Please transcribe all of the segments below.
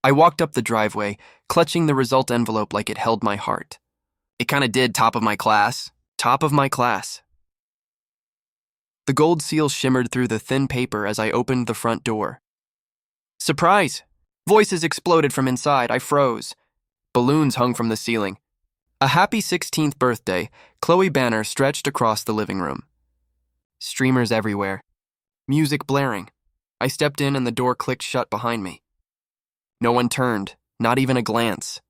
I walked up the driveway, clutching the result envelope like it held my heart. It kinda did, top of my class. Top of my class. The gold seal shimmered through the thin paper as I opened the front door. Surprise! Voices exploded from inside. I froze. Balloons hung from the ceiling. A happy 16th birthday, Chloe banner stretched across the living room. Streamers everywhere. Music blaring. I stepped in and the door clicked shut behind me. No one turned, not even a glance.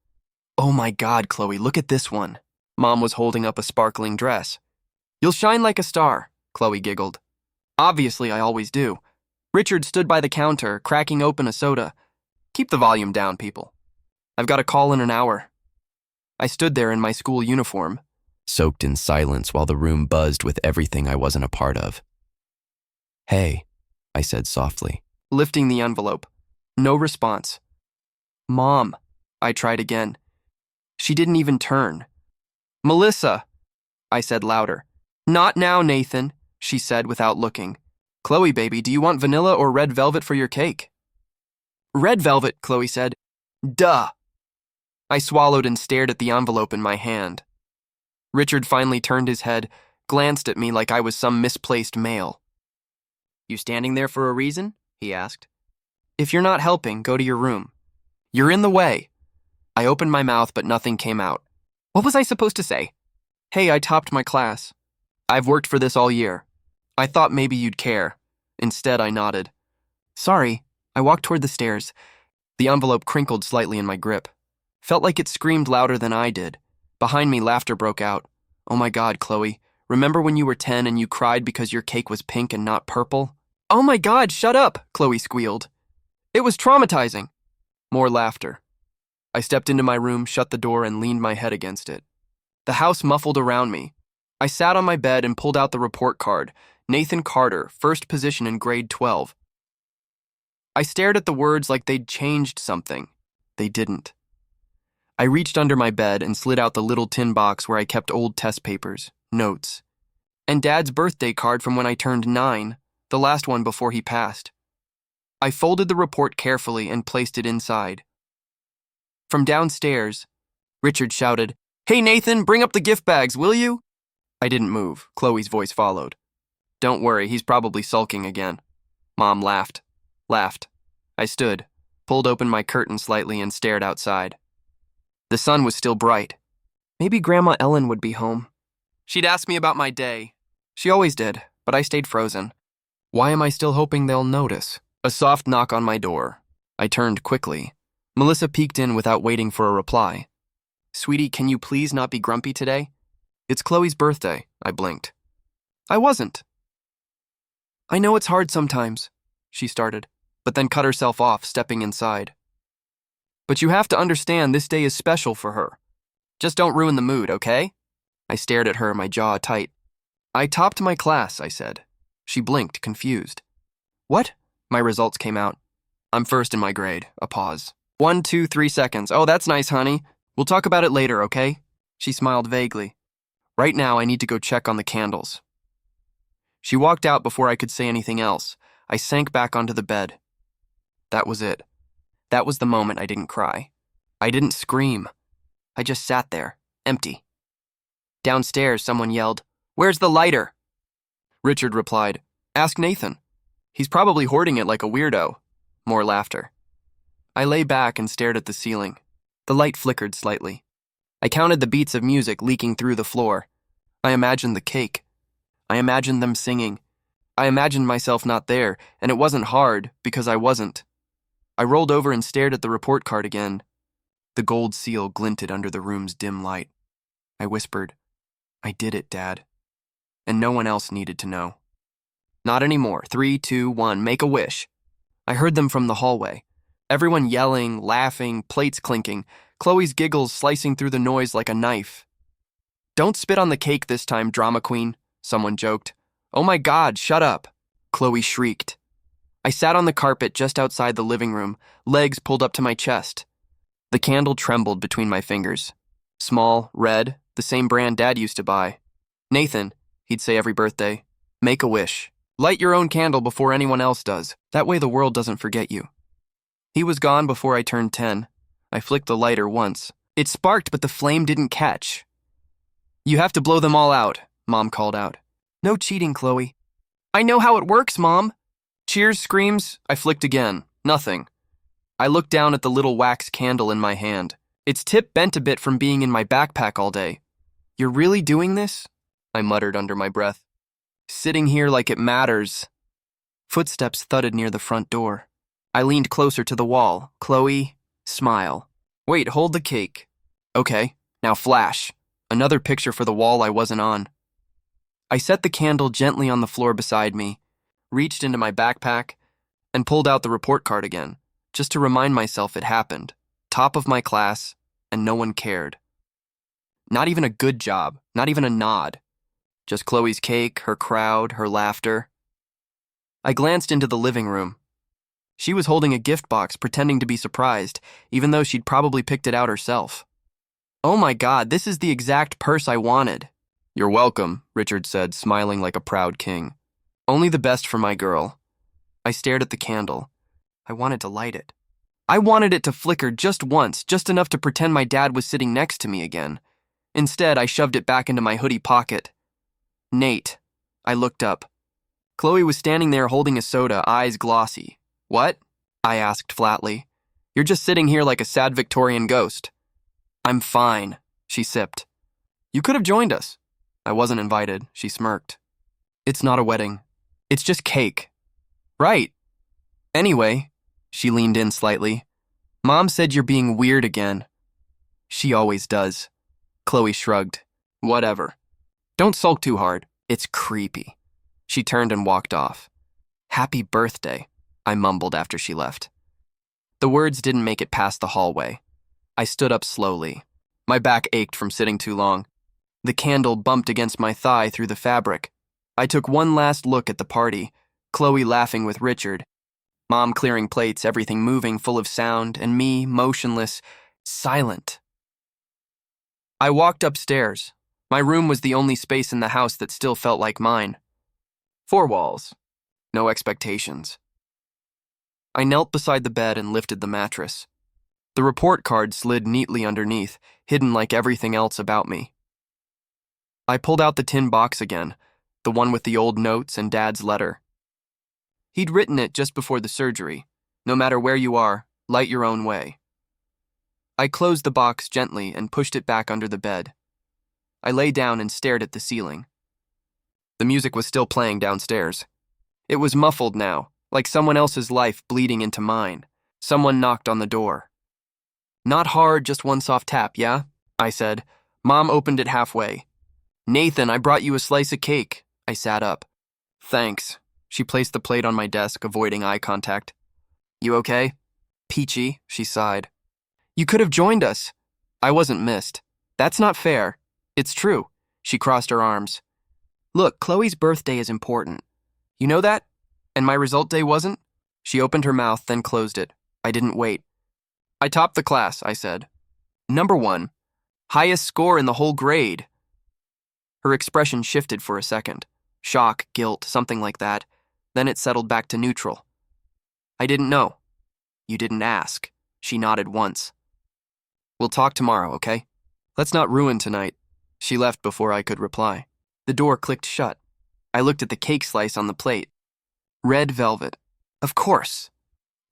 Oh my God, Chloe, look at this one. Mom was holding up a sparkling dress. You'll shine like a star, Chloe giggled. Obviously, I always do. Richard stood by the counter, cracking open a soda. Keep the volume down, people. I've got a call in an hour. I stood there in my school uniform, soaked in silence while the room buzzed with everything I wasn't a part of. Hey, I said softly, lifting the envelope. No response. Mom, I tried again. She didn't even turn. Melissa, I said louder. Not now, Nathan, she said without looking. Chloe, baby, do you want vanilla or red velvet for your cake? Red velvet, Chloe said. Duh. I swallowed and stared at the envelope in my hand. Richard finally turned his head, glanced at me like I was some misplaced mail. You standing there for a reason? He asked. If you're not helping, go to your room. You're in the way. I opened my mouth, but nothing came out. What was I supposed to say? Hey, I topped my class. I've worked for this all year. I thought maybe you'd care. Instead, I nodded. Sorry. I walked toward the stairs. The envelope crinkled slightly in my grip. Felt like it screamed louder than I did. Behind me, laughter broke out. Oh my God, Chloe. Remember when you were 10 and you cried because your cake was pink and not purple? Oh my God, shut up, Chloe squealed. It was traumatizing. More laughter. I stepped into my room, shut the door, and leaned my head against it. The house muffled around me. I sat on my bed and pulled out the report card. Nathan Carter, first position in grade 12. I stared at the words like they'd changed something. They didn't. I reached under my bed and slid out the little tin box where I kept old test papers, notes, and Dad's birthday card from when I turned 9, the last one before he passed. I folded the report carefully and placed it inside. From downstairs, Richard shouted, Hey Nathan, bring up the gift bags, will you? I didn't move. Chloe's voice followed. Don't worry, he's probably sulking again. Mom laughed. I stood, pulled open my curtain slightly and stared outside. The sun was still bright. Maybe Grandma Ellen would be home. She'd ask me about my day. She always did, but I stayed frozen. Why am I still hoping they'll notice? A soft knock on my door. I turned quickly. Melissa peeked in without waiting for a reply. Sweetie, can you please not be grumpy today? It's Chloe's birthday, I blinked. I wasn't. I know it's hard sometimes, she started, but then cut herself off, stepping inside. But you have to understand this day is special for her. Just don't ruin the mood, okay? I stared at her, my jaw tight. I topped my class, I said. She blinked, confused. What? My results came out. I'm first in my grade. A pause. 1, 2, 3 seconds. Oh, that's nice, honey. We'll talk about it later, okay? She smiled vaguely. Right now, I need to go check on the candles. She walked out before I could say anything else. I sank back onto the bed. That was it. That was the moment I didn't cry. I didn't scream. I just sat there, empty. Downstairs, someone yelled, Where's the lighter? Richard replied, Ask Nathan. He's probably hoarding it like a weirdo. More laughter. I lay back and stared at the ceiling. The light flickered slightly. I counted the beats of music leaking through the floor. I imagined the cake. I imagined them singing. I imagined myself not there, and it wasn't hard because I wasn't. I rolled over and stared at the report card again. The gold seal glinted under the room's dim light. I whispered, I did it, Dad. And no one else needed to know. Not anymore. 3, 2, 1, make a wish. I heard them from the hallway. Everyone yelling, laughing, plates clinking, Chloe's giggles slicing through the noise like a knife. Don't spit on the cake this time, drama queen, someone joked. Oh my God, shut up, Chloe shrieked. I sat on the carpet just outside the living room, legs pulled up to my chest. The candle trembled between my fingers. Small, red, the same brand Dad used to buy. Nathan, he'd say every birthday, make a wish. Light your own candle before anyone else does. That way the world doesn't forget you. He was gone before I turned 10. I flicked the lighter once. It sparked, but the flame didn't catch. You have to blow them all out, Mom called out. No cheating, Chloe. I know how it works, Mom. Cheers screams. I flicked again. Nothing. I looked down at the little wax candle in my hand. Its tip bent a bit from being in my backpack all day. You're really doing this? I muttered under my breath. Sitting here like it matters. Footsteps thudded near the front door. I leaned closer to the wall. Chloe, smile. Wait, hold the cake. Okay, now flash. Another picture for the wall I wasn't on. I set the candle gently on the floor beside me, reached into my backpack, and pulled out the report card again, just to remind myself it happened. Top of my class, and no one cared. Not even a good job, not even a nod. Just Chloe's cake, her crowd, her laughter. I glanced into the living room. She was holding a gift box, pretending to be surprised, even though she'd probably picked it out herself. Oh my God, this is the exact purse I wanted. You're welcome, Richard said, smiling like a proud king. Only the best for my girl. I stared at the candle. I wanted to light it. I wanted it to flicker just once, just enough to pretend my dad was sitting next to me again. Instead, I shoved it back into my hoodie pocket. Nate. I looked up. Chloe was standing there holding a soda, eyes glossy. What? I asked flatly. You're just sitting here like a sad Victorian ghost. I'm fine, she sipped. You could have joined us. I wasn't invited, she smirked. It's not a wedding. It's just cake. Right. Anyway, she leaned in slightly. Mom said you're being weird again. She always does. Chloe shrugged. Whatever. Don't sulk too hard. It's creepy. She turned and walked off. Happy birthday, I mumbled after she left. The words didn't make it past the hallway. I stood up slowly. My back ached from sitting too long. The candle bumped against my thigh through the fabric. I took one last look at the party, Chloe laughing with Richard, Mom clearing plates, everything moving, full of sound, and me, motionless, silent. I walked upstairs. My room was the only space in the house that still felt like mine. 4 walls. No expectations. I knelt beside the bed and lifted the mattress. The report card slid neatly underneath, hidden like everything else about me. I pulled out the tin box again, the one with the old notes and Dad's letter. He'd written it just before the surgery. No matter where you are, light your own way. I closed the box gently and pushed it back under the bed. I lay down and stared at the ceiling. The music was still playing downstairs. It was muffled now, like someone else's life bleeding into mine. Someone knocked on the door. Not hard, just one soft tap, yeah? I said. Mom opened it halfway. Nathan, I brought you a slice of cake. I sat up. Thanks. She placed the plate on my desk, avoiding eye contact. You okay? Peachy, she sighed. You could have joined us. I wasn't missed. That's not fair. It's true. She crossed her arms. Look, Chloe's birthday is important. You know that? And my result day wasn't? She opened her mouth, then closed it. I didn't wait. I topped the class, I said. Number 1. Highest score in the whole grade. Her expression shifted for a second. Shock, guilt, something like that. Then it settled back to neutral. I didn't know. You didn't ask. She nodded once. We'll talk tomorrow, okay? Let's not ruin tonight. She left before I could reply. The door clicked shut. I looked at the cake slice on the plate. Red velvet. Of course.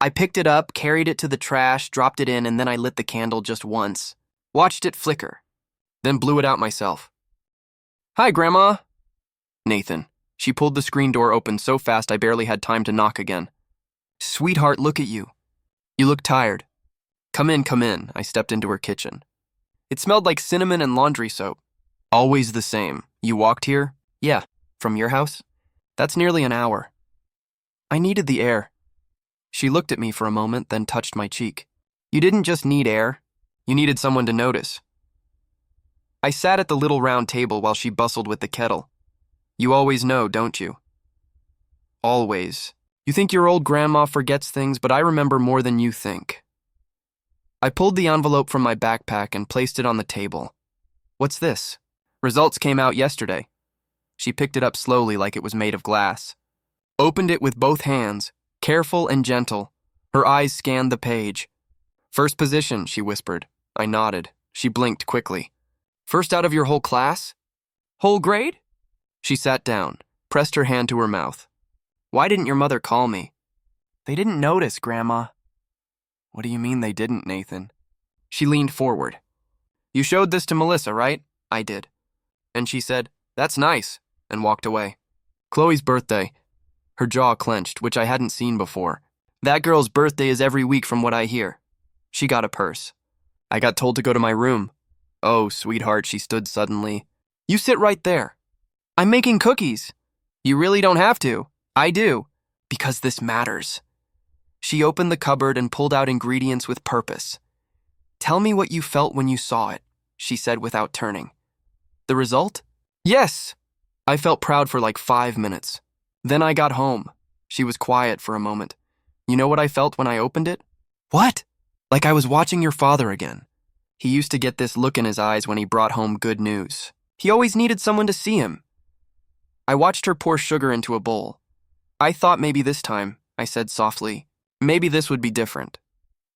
I picked it up, carried it to the trash, dropped it in, and then I lit the candle just once. Watched it flicker. Then blew it out myself. Hi, Grandma. Nathan. She pulled the screen door open so fast I barely had time to knock again. Sweetheart, look at you. You look tired. Come in, I stepped into her kitchen. It smelled like cinnamon and laundry soap. Always the same. You walked here? Yeah. From your house? That's nearly an hour. I needed the air. She looked at me for a moment, then touched my cheek. You didn't just need air. You needed someone to notice. I sat at the little round table while she bustled with the kettle. You always know, don't you? Always. You think your old grandma forgets things, but I remember more than you think. I pulled the envelope from my backpack and placed it on the table. What's this? Results came out yesterday. She picked it up slowly like it was made of glass. Opened it with both hands, careful and gentle, Her eyes scanned the page. First position, she whispered. I nodded. She blinked quickly. First out of your whole class? Whole grade? She sat down, pressed her hand to her mouth. Why didn't your mother call me? They didn't notice, Grandma. What do you mean they didn't, Nathan? She leaned forward. You showed this to Melissa, right? I did. And she said, that's nice, and walked away. Chloe's birthday. Her jaw clenched, which I hadn't seen before. That girl's birthday is every week from what I hear. She got a purse. I got told to go to my room. Oh, sweetheart, she stood suddenly. You sit right there. I'm making cookies. You really don't have to. I do. Because this matters. She opened the cupboard and pulled out ingredients with purpose. Tell me what you felt when you saw it, she said without turning. The result? Yes. I felt proud for like 5 minutes. Then I got home. She was quiet for a moment. You know what I felt when I opened it? What? Like I was watching your father again. He used to get this look in his eyes when he brought home good news. He always needed someone to see him. I watched her pour sugar into a bowl. I thought maybe this time, I said softly, maybe this would be different.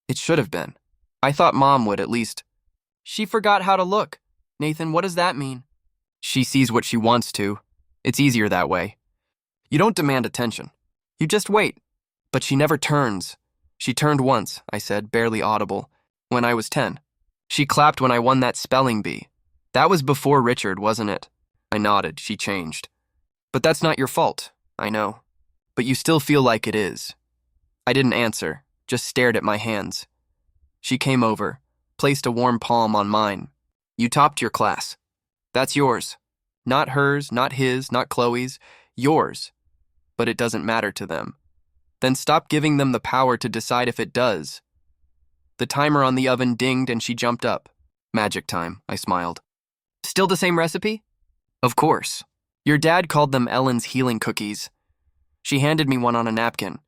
It should have been. I thought Mom would at least. She forgot how to look. Nathan, what does that mean? She sees what she wants to. It's easier that way. You don't demand attention. You just wait. But she never turns. She turned once, I said, barely audible, when I was 10. She clapped when I won that spelling bee. That was before Richard, wasn't it? I nodded. She changed. But that's not your fault, I know. But you still feel like it is. I didn't answer, just stared at my hands. She came over, placed a warm palm on mine. You topped your class. That's yours. Not hers, not his, not Chloe's. Yours. But it doesn't matter to them. Then stop giving them the power to decide if it does. The timer on the oven dinged and she jumped up. Magic time, I smiled. Still the same recipe? Of course. Your dad called them Ellen's healing cookies. She handed me one on a napkin.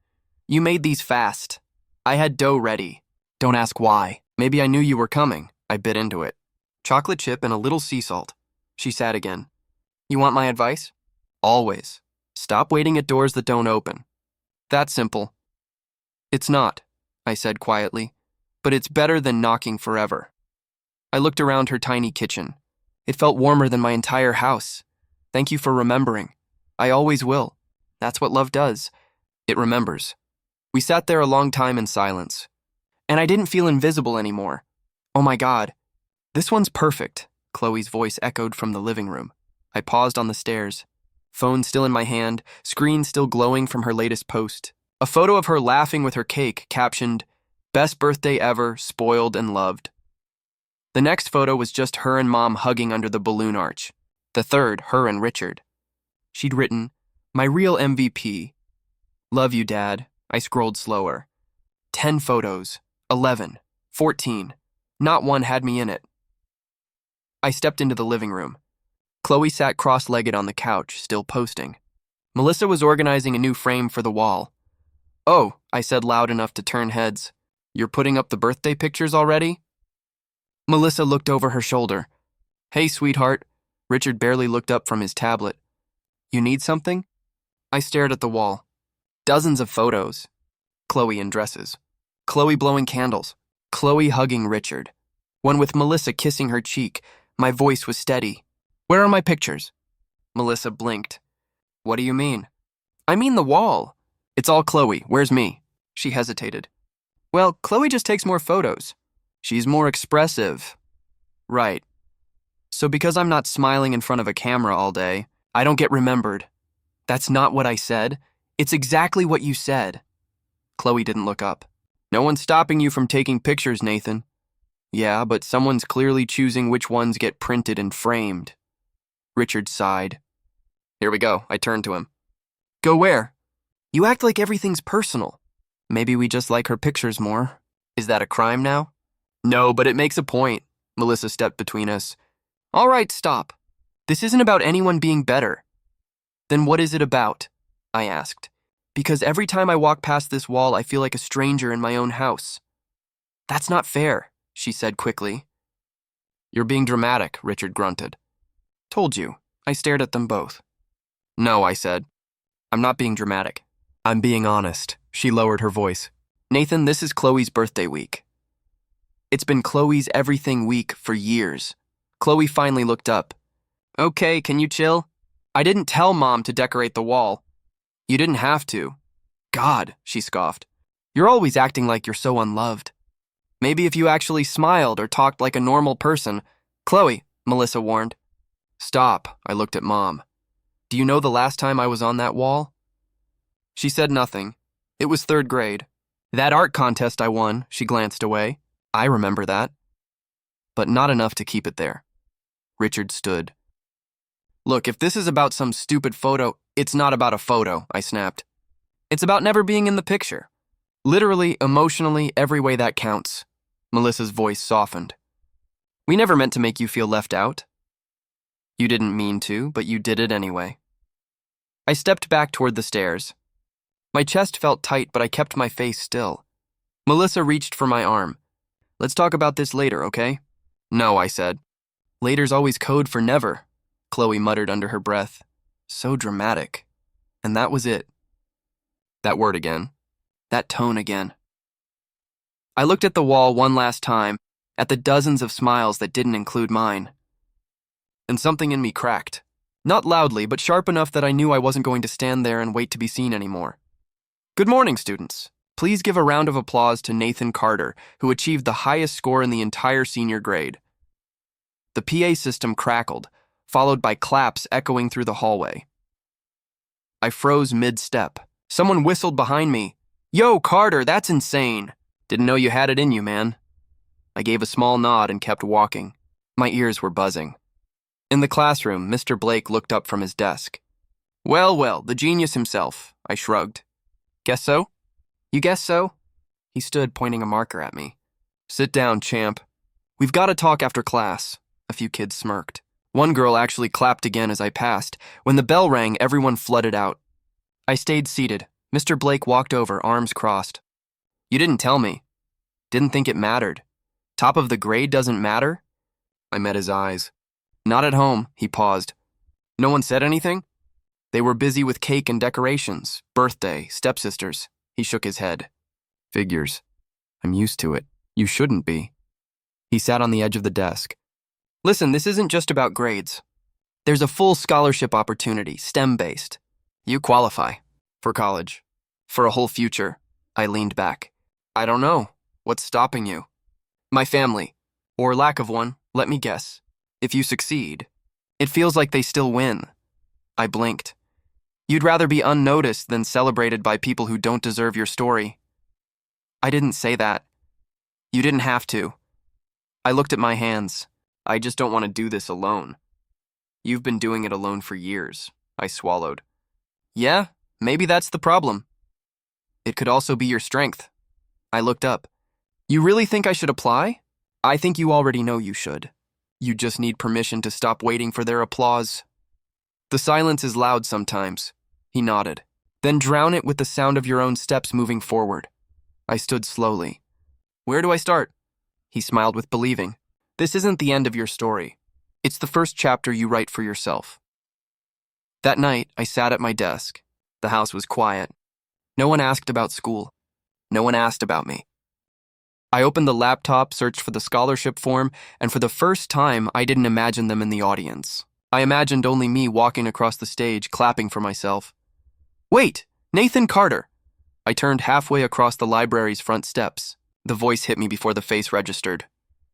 You made these fast. I had dough ready. Don't ask why. Maybe I knew you were coming. I bit into it. Chocolate chip and a little sea salt. She sat again. You want my advice? Always. Stop waiting at doors that don't open. That simple. It's not, I said quietly, but it's better than knocking forever. I looked around her tiny kitchen. It felt warmer than my entire house. Thank you for remembering. I always will. That's what love does. It remembers. We sat there a long time in silence. And I didn't feel invisible anymore. Oh my God. This one's perfect, Chloe's voice echoed from the living room. I paused on the stairs. Phone still in my hand, screen still glowing from her latest post. A photo of her laughing with her cake, captioned, Best birthday ever, spoiled and loved. The next photo was just her and Mom hugging under the balloon arch. The third, her and Richard. She'd written, My real MVP. Love you, Dad. I scrolled slower. 10 photos. 11. 14. Not one had me in it. I stepped into the living room. Chloe sat cross-legged on the couch, still posting. Melissa was organizing a new frame for the wall. Oh, I said loud enough to turn heads. You're putting up the birthday pictures already? Melissa looked over her shoulder. Hey, sweetheart. Richard barely looked up from his tablet. You need something? I stared at the wall. Dozens of photos. Chloe in dresses. Chloe blowing candles. Chloe hugging Richard. One with Melissa kissing her cheek. My voice was steady. Where are my pictures? Melissa blinked. What do you mean? I mean the wall. It's all Chloe. Where's me? She hesitated. Well, Chloe just takes more photos. She's more expressive. Right. So because I'm not smiling in front of a camera all day, I don't get remembered. That's not what I said. It's exactly what you said. Chloe didn't look up. No one's stopping you from taking pictures, Nathan. Yeah, but someone's clearly choosing which ones get printed and framed. Richard sighed. Here we go. I turned to him. Go where? You act like everything's personal. Maybe we just like her pictures more. Is that a crime now? No, but it makes a point. Melissa stepped between us. All right, stop. This isn't about anyone being better. Then what is it about? I asked. Because every time I walk past this wall, I feel like a stranger in my own house. That's not fair, she said quickly. You're being dramatic, Richard grunted. Told you. I stared at them both. No, I said. I'm not being dramatic. I'm being honest. She lowered her voice. Nathan, this is Chloe's birthday week. It's been Chloe's everything week for years. Chloe finally looked up. Okay, can you chill? I didn't tell Mom to decorate the wall. You didn't have to. God, she scoffed. You're always acting like you're so unloved. Maybe if you actually smiled or talked like a normal person. Chloe, Melissa warned. Stop, I looked at Mom. Do you know the last time I was on that wall? She said nothing. It was 3rd grade. That art contest I won, she glanced away. I remember that. But not enough to keep it there. Richard stood. Look, if this is about some stupid photo, it's not about a photo, I snapped. It's about never being in the picture. Literally, emotionally, every way that counts. Melissa's voice softened. We never meant to make you feel left out. You didn't mean to, but you did it anyway. I stepped back toward the stairs. My chest felt tight, but I kept my face still. Melissa reached for my arm. Let's talk about this later, okay? No, I said. Later's always code for never, Chloe muttered under her breath. So dramatic. And that was it. That word again. That tone again. I looked at the wall one last time, at the dozens of smiles that didn't include mine. And something in me cracked. Not loudly, but sharp enough that I knew I wasn't going to stand there and wait to be seen anymore. Good morning, students. Please give a round of applause to Nathan Carter, who achieved the highest score in the entire senior grade. The PA system crackled, followed by claps echoing through the hallway. I froze mid-step. Someone whistled behind me. Yo, Carter, that's insane. Didn't know you had it in you, man. I gave a small nod and kept walking. My ears were buzzing. In the classroom, Mr. Blake looked up from his desk. Well, the genius himself, I shrugged. Guess so? You guess so? He stood, pointing a marker at me. Sit down, champ. We've got to talk after class. A few kids smirked. One girl actually clapped again as I passed. When the bell rang, everyone flooded out. I stayed seated. Mr. Blake walked over, arms crossed. You didn't tell me. Didn't think it mattered. Top of the grade doesn't matter? I met his eyes. Not at home, he paused. No one said anything? They were busy with cake and decorations, birthday, stepsisters. He shook his head. Figures. I'm used to it. You shouldn't be. He sat on the edge of the desk. Listen, this isn't just about grades. There's a full scholarship opportunity, STEM-based. You qualify. For college. For a whole future. I leaned back. I don't know. What's stopping you? My family. Or lack of one, let me guess. If you succeed, it feels like they still win. I blinked. You'd rather be unnoticed than celebrated by people who don't deserve your story. I didn't say that. You didn't have to. I looked at my hands. I just don't want to do this alone. You've been doing it alone for years. I swallowed. Yeah, maybe that's the problem. It could also be your strength. I looked up. You really think I should apply? I think you already know you should. You just need permission to stop waiting for their applause. The silence is loud sometimes. He nodded. Then drown it with the sound of your own steps moving forward. I stood slowly. Where do I start? He smiled with believing. This isn't the end of your story. It's the first chapter you write for yourself. That night, I sat at my desk. The house was quiet. No one asked about school. No one asked about me. I opened the laptop, searched for the scholarship form, and for the first time, I didn't imagine them in the audience. I imagined only me walking across the stage, clapping for myself. Wait, Nathan Carter! I turned halfway across the library's front steps. The voice hit me before the face registered.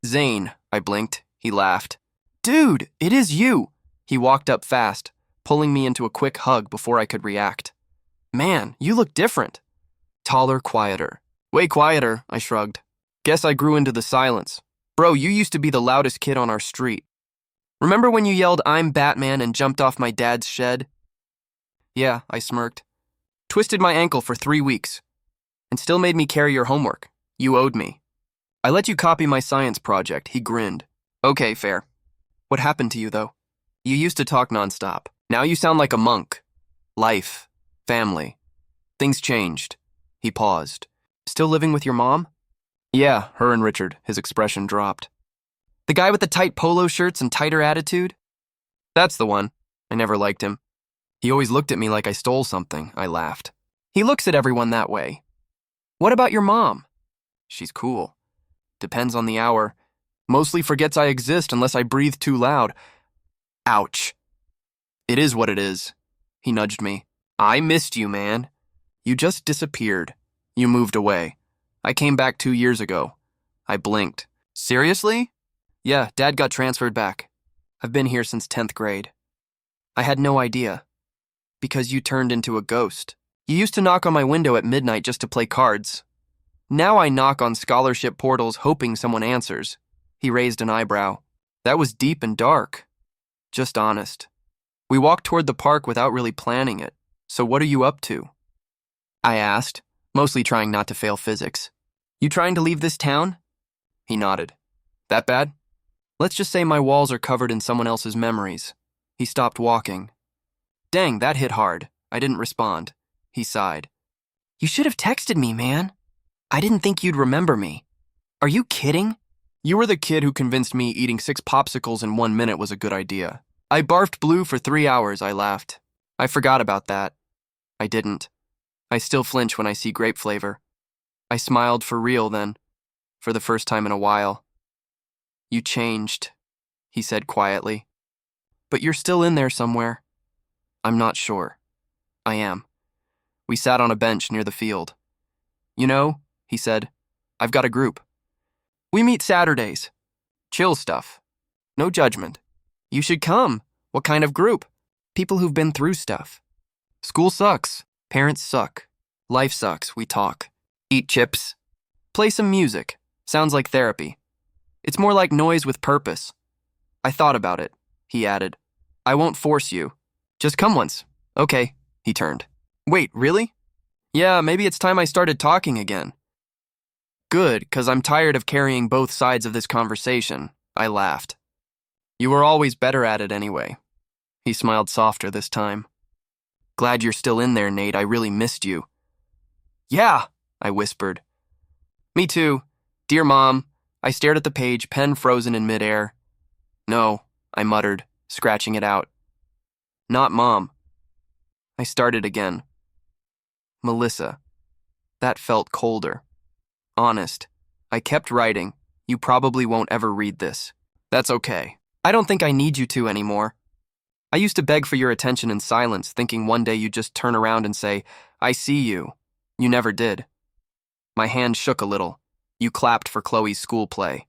Zane, I blinked. He laughed. Dude, it is you! He walked up fast, pulling me into a quick hug before I could react. Man, you look different. Taller, quieter. Way quieter, I shrugged. Guess I grew into the silence. Bro, you used to be the loudest kid on our street. Remember when you yelled, I'm Batman, and jumped off my dad's shed? Yeah, I smirked. Twisted my ankle for 3 weeks. And still made me carry your homework. You owed me. I let you copy my science project, he grinned. Okay, fair. What happened to you, though? You used to talk nonstop. Now you sound like a monk. Life. Family. Things changed. He paused. Still living with your mom? Yeah, her and Richard. His expression dropped. The guy with the tight polo shirts and tighter attitude? That's the one. I never liked him. He always looked at me like I stole something, I laughed. He looks at everyone that way. What about your mom? She's cool. Depends on the hour. Mostly forgets I exist unless I breathe too loud. Ouch. It is what it is. He nudged me. I missed you, man. You just disappeared. You moved away. I came back 2 years ago. I blinked. Seriously? Yeah, Dad got transferred back. I've been here since 10th grade. I had no idea. Because you turned into a ghost. You used to knock on my window at midnight just to play cards. Now I knock on scholarship portals hoping someone answers. He raised an eyebrow. That was deep and dark. Just honest. We walked toward the park without really planning it. So what are you up to? I asked, mostly trying not to fail physics. You trying to leave this town? He nodded. That bad? Let's just say my walls are covered in someone else's memories. He stopped walking. Dang, that hit hard. I didn't respond. He sighed. You should have texted me, man. I didn't think you'd remember me. Are you kidding? You were the kid who convinced me eating 6 popsicles in 1 minute was a good idea. I barfed blue for 3 hours, I laughed. I forgot about that. I didn't. I still flinch when I see grape flavor. I smiled for real then, for the first time in a while. You changed, he said quietly. But you're still in there somewhere. I'm not sure. I am. We sat on a bench near the field. You know, he said, I've got a group. We meet Saturdays. Chill stuff. No judgment. You should come. What kind of group? People who've been through stuff. School sucks. Parents suck. Life sucks. We talk. Eat chips. Play some music. Sounds like therapy. It's more like noise with purpose. I thought about it, he added. I won't force you. Just come once. Okay, he turned. Wait, really? Yeah, maybe it's time I started talking again. Good, 'cause I'm tired of carrying both sides of this conversation. I laughed. You were always better at it anyway. He smiled softer this time. Glad you're still in there, Nate. I really missed you. Yeah, I whispered. Me too. Dear Mom, I stared at the page, pen frozen in midair. No, I muttered, scratching it out. Not Mom. I started again. Melissa. That felt colder. Honest. I kept writing. You probably won't ever read this. That's okay. I don't think I need you to anymore. I used to beg for your attention in silence, thinking one day you'd just turn around and say, I see you. You never did. My hand shook a little. You clapped for Chloe's school play.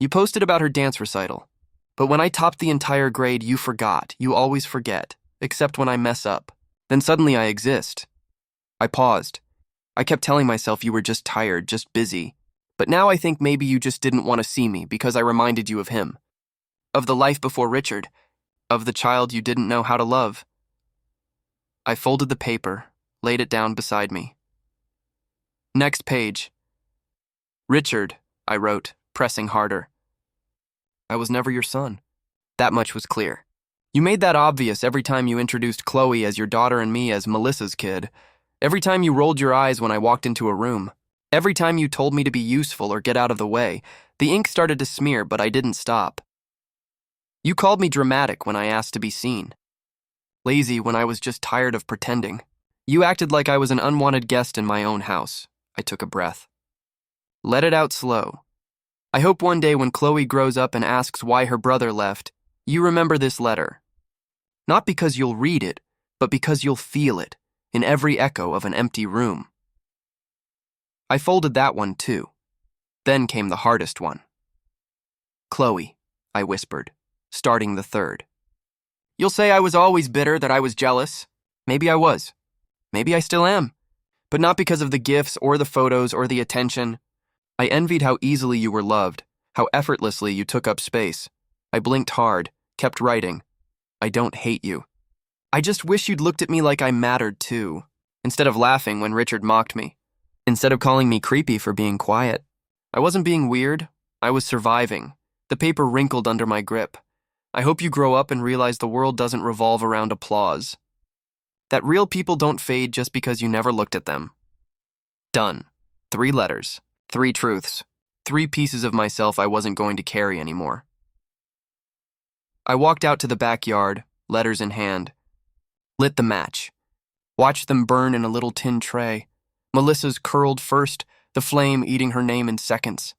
You posted about her dance recital. But when I topped the entire grade, you forgot. You always forget, except when I mess up. Then suddenly I exist. I paused. I kept telling myself you were just tired, just busy. But now I think maybe you just didn't want to see me because I reminded you of him. Of the life before Richard. Of the child you didn't know how to love. I folded the paper, laid it down beside me. Next page. Richard, I wrote, pressing harder. I was never your son. That much was clear. You made that obvious every time you introduced Chloe as your daughter and me as Melissa's kid. Every time you rolled your eyes when I walked into a room. Every time you told me to be useful or get out of the way. The ink started to smear, but I didn't stop. You called me dramatic when I asked to be seen. Lazy when I was just tired of pretending. You acted like I was an unwanted guest in my own house. I took a breath. Let it out slow. I hope one day when Chloe grows up and asks why her brother left, you remember this letter. Not because you'll read it, but because you'll feel it in every echo of an empty room. I folded that one too. Then came the hardest one. Chloe, I whispered, starting the third. You'll say I was always bitter, that I was jealous. Maybe I was. Maybe I still am. But not because of the gifts or the photos or the attention. I envied how easily you were loved, how effortlessly you took up space. I blinked hard, kept writing. I don't hate you. I just wish you'd looked at me like I mattered too, instead of laughing when Richard mocked me, instead of calling me creepy for being quiet. I wasn't being weird. I was surviving. The paper wrinkled under my grip. I hope you grow up and realize the world doesn't revolve around applause. That real people don't fade just because you never looked at them. Done. 3 letters. 3 truths. 3 pieces of myself I wasn't going to carry anymore. I walked out to the backyard, letters in hand. Lit the match. Watched them burn in a little tin tray. Melissa's curled first, the flame eating her name in seconds.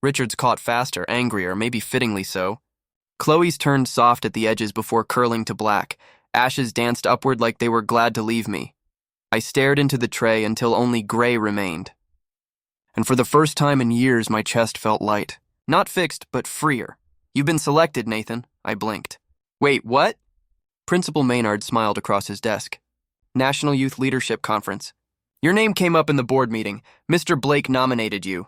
Richard's caught faster, angrier, maybe fittingly so. Chloe's turned soft at the edges before curling to black. Ashes danced upward like they were glad to leave me. I stared into the tray until only gray remained. And for the first time in years, my chest felt light. Not fixed, but freer. You've been selected, Nathan. I blinked. Wait, what? Principal Maynard smiled across his desk. National Youth Leadership Conference. Your name came up in the board meeting. Mr. Blake nominated you.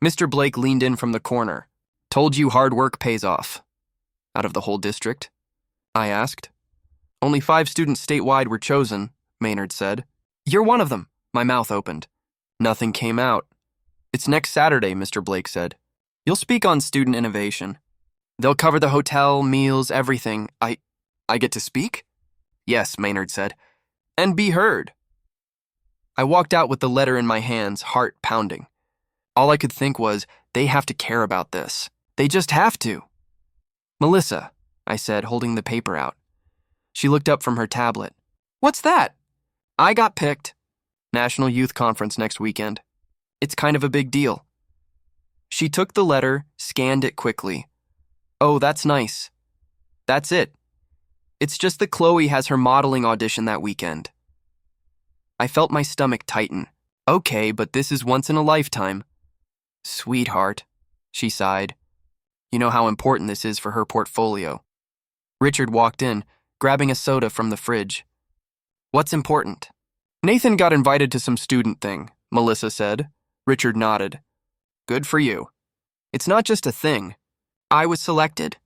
Mr. Blake leaned in from the corner. Told you hard work pays off. Out of the whole district? I asked. Only 5 students statewide were chosen, Maynard said. You're one of them. My mouth opened. Nothing came out. It's next Saturday, Mr. Blake said. You'll speak on student innovation. They'll cover the hotel, meals, everything. I get to speak? Yes, Maynard said. And be heard. I walked out with the letter in my hands, heart pounding. All I could think was, they have to care about this. They just have to. Melissa, I said, holding the paper out. She looked up from her tablet. What's that? I got picked. National Youth Conference next weekend. It's kind of a big deal. She took the letter, scanned it quickly. Oh, that's nice. That's it. It's just that Chloe has her modeling audition that weekend. I felt my stomach tighten. Okay, but this is once in a lifetime. Sweetheart, she sighed. You know how important this is for her portfolio. Richard walked in, grabbing a soda from the fridge. What's important? Nathan got invited to some student thing, Melissa said. Richard nodded. Good for you. It's not just a thing. I was selected.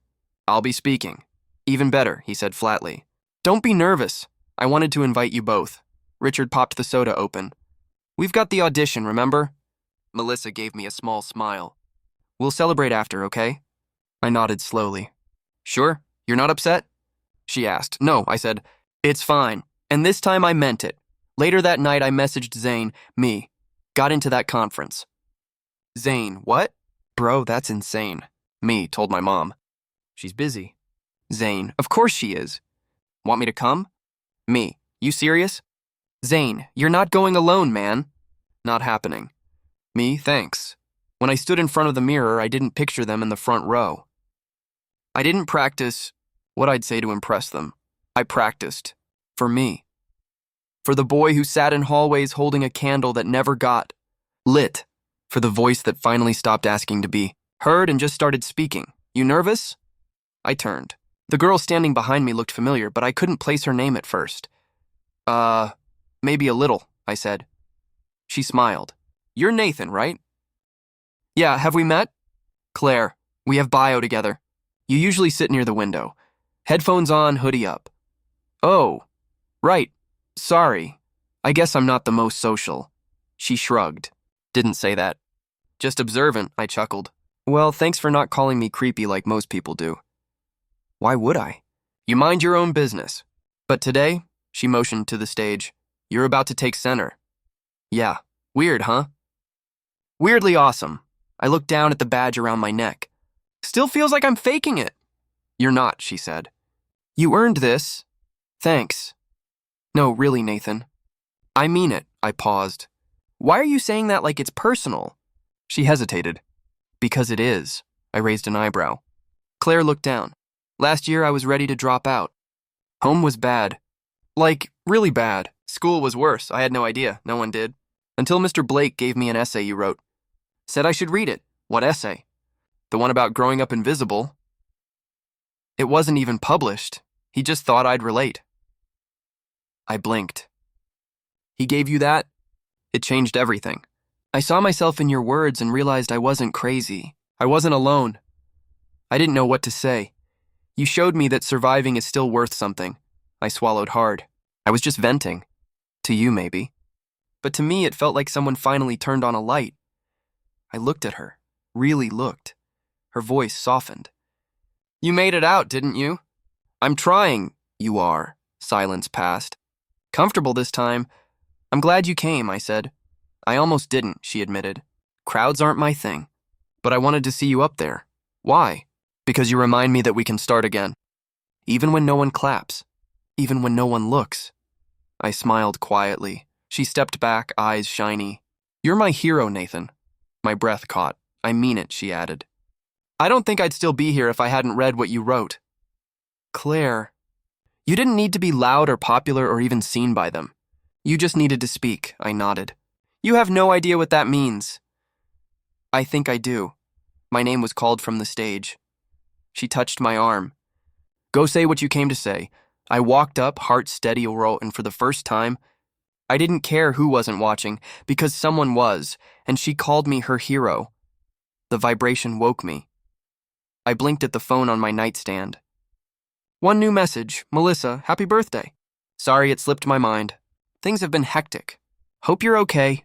I'll be speaking. Even better, he said flatly. Don't be nervous. I wanted to invite you both. Richard popped the soda open. We've got the audition, remember? Melissa gave me a small smile. We'll celebrate after, okay? I nodded slowly. Sure? You're not upset? She asked. No, I said. It's fine. And this time I meant it. Later that night I messaged Zane, got into that conference. Zane, what? Bro, that's insane. Told my mom. She's busy. Zane, of course she is. Want me to come? You serious? Zane, you're not going alone, man. Not happening. Thanks. When I stood in front of the mirror, I didn't picture them in the front row. I didn't practice what I'd say to impress them. I practiced for me. For the boy who sat in hallways holding a candle that never got lit. For the voice that finally stopped asking to be heard and just started speaking. You nervous? I turned. The girl standing behind me looked familiar, but I couldn't place her name at first. Maybe a little, I said. She smiled. You're Nathan, right? Yeah, have we met? Claire, we have bio together. You usually sit near the window. Headphones on, hoodie up. Oh, right. Sorry. I guess I'm not the most social. She shrugged. Didn't say that. Just observant, I chuckled. Well, thanks for not calling me creepy like most people do. Why would I? You mind your own business. But today, she motioned to the stage, you're about to take center. Yeah, weird, huh? Weirdly awesome. I looked down at the badge around my neck. Still feels like I'm faking it. You're not, she said. You earned this. Thanks. No, really, Nathan. I mean it, I paused. Why are you saying that like it's personal? She hesitated. Because it is. I raised an eyebrow. Claire looked down. Last year I was ready to drop out. Home was bad. Like, really bad. School was worse. I had no idea. No one did. Until Mr. Blake gave me an essay you wrote. Said I should read it. What essay? The one about growing up invisible. It wasn't even published. He just thought I'd relate. I blinked. He gave you that? It changed everything. I saw myself in your words and realized I wasn't crazy. I wasn't alone. I didn't know what to say. You showed me that surviving is still worth something. I swallowed hard. I was just venting. To you, maybe. But to me, it felt like someone finally turned on a light. I looked at her. Really looked. Her voice softened. You made it out, didn't you? I'm trying. You are. Silence passed. Comfortable this time. I'm glad you came, I said. I almost didn't, she admitted. Crowds aren't my thing. But I wanted to see you up there. Why? Because you remind me that we can start again. Even when no one claps. Even when no one looks. I smiled quietly. She stepped back, eyes shiny. You're my hero, Nathan. My breath caught. I mean it, she added. I don't think I'd still be here if I hadn't read what you wrote. Claire, you didn't need to be loud or popular or even seen by them. You just needed to speak, I nodded. You have no idea what that means. I think I do. My name was called from the stage. She touched my arm. Go say what you came to say. I walked up, heart steady, and for the first time, I didn't care who wasn't watching, because someone was, and she called me her hero. The vibration woke me. I blinked at the phone on my nightstand. One new message. Melissa, happy birthday. Sorry it slipped my mind. Things have been hectic. Hope you're okay.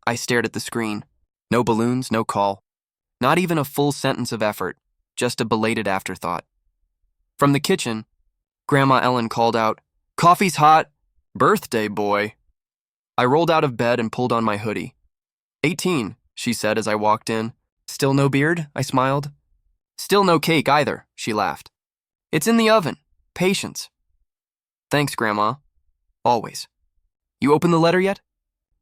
I stared at the screen. No balloons, no call. Not even a full sentence of effort, just a belated afterthought. From the kitchen, Grandma Ellen called out, Coffee's hot. Birthday boy. I rolled out of bed and pulled on my hoodie. 18, she said as I walked in. Still no beard? I smiled. Still no cake either, she laughed. It's in the oven. Patience. Thanks, Grandma. Always. You opened the letter yet?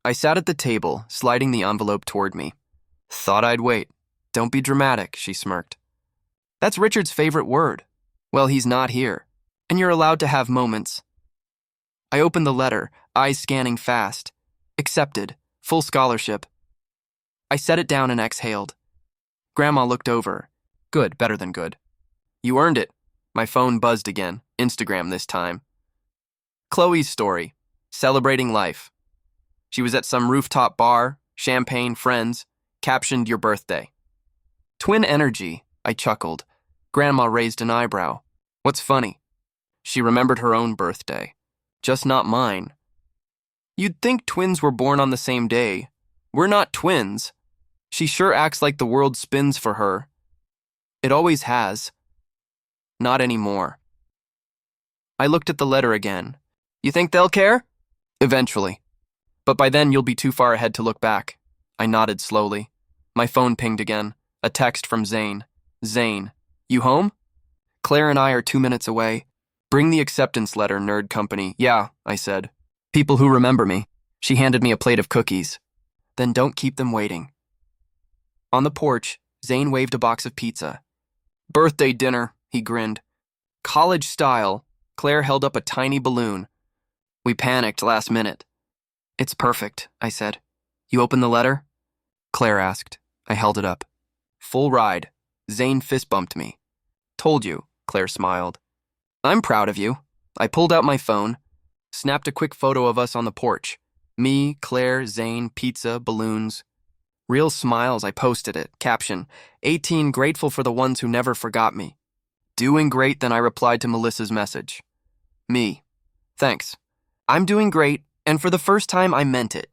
I sat at the table, sliding the envelope toward me. Thought I'd wait. Don't be dramatic, she smirked. That's Richard's favorite word. Well, he's not here, and you're allowed to have moments. I opened the letter, eyes scanning fast. Accepted. Full scholarship. I set it down and exhaled. Grandma looked over. Good, better than good. You earned it. My phone buzzed again. Instagram this time. Chloe's story. Celebrating life. She was at some rooftop bar, champagne, friends, captioned your birthday. Twin energy, I chuckled. Grandma raised an eyebrow. What's funny? She remembered her own birthday. Just not mine. You'd think twins were born on the same day. We're not twins. She sure acts like the world spins for her. It always has. Not anymore. I looked at the letter again. You think they'll care? Eventually. But by then you'll be too far ahead to look back. I nodded slowly. My phone pinged again. A text from Zane. Zane, you home? Claire and I are 2 minutes away. Bring the acceptance letter, nerd company. Yeah, I said. People who remember me. She handed me a plate of cookies. Then don't keep them waiting. On the porch, Zane waved a box of pizza. Birthday dinner, he grinned. College style. Claire held up a tiny balloon. We panicked last minute. It's perfect, I said. You open the letter? Claire asked. I held it up. Full ride. Zane fist bumped me. Told you, Claire smiled. I'm proud of you. I pulled out my phone, snapped a quick photo of us on the porch. Me, Claire, Zane, pizza, balloons. Real smiles, I posted it. Caption, 18 grateful for the ones who never forgot me. Doing great, then I replied to Melissa's message. Me. Thanks. I'm doing great, and for the first time I meant it.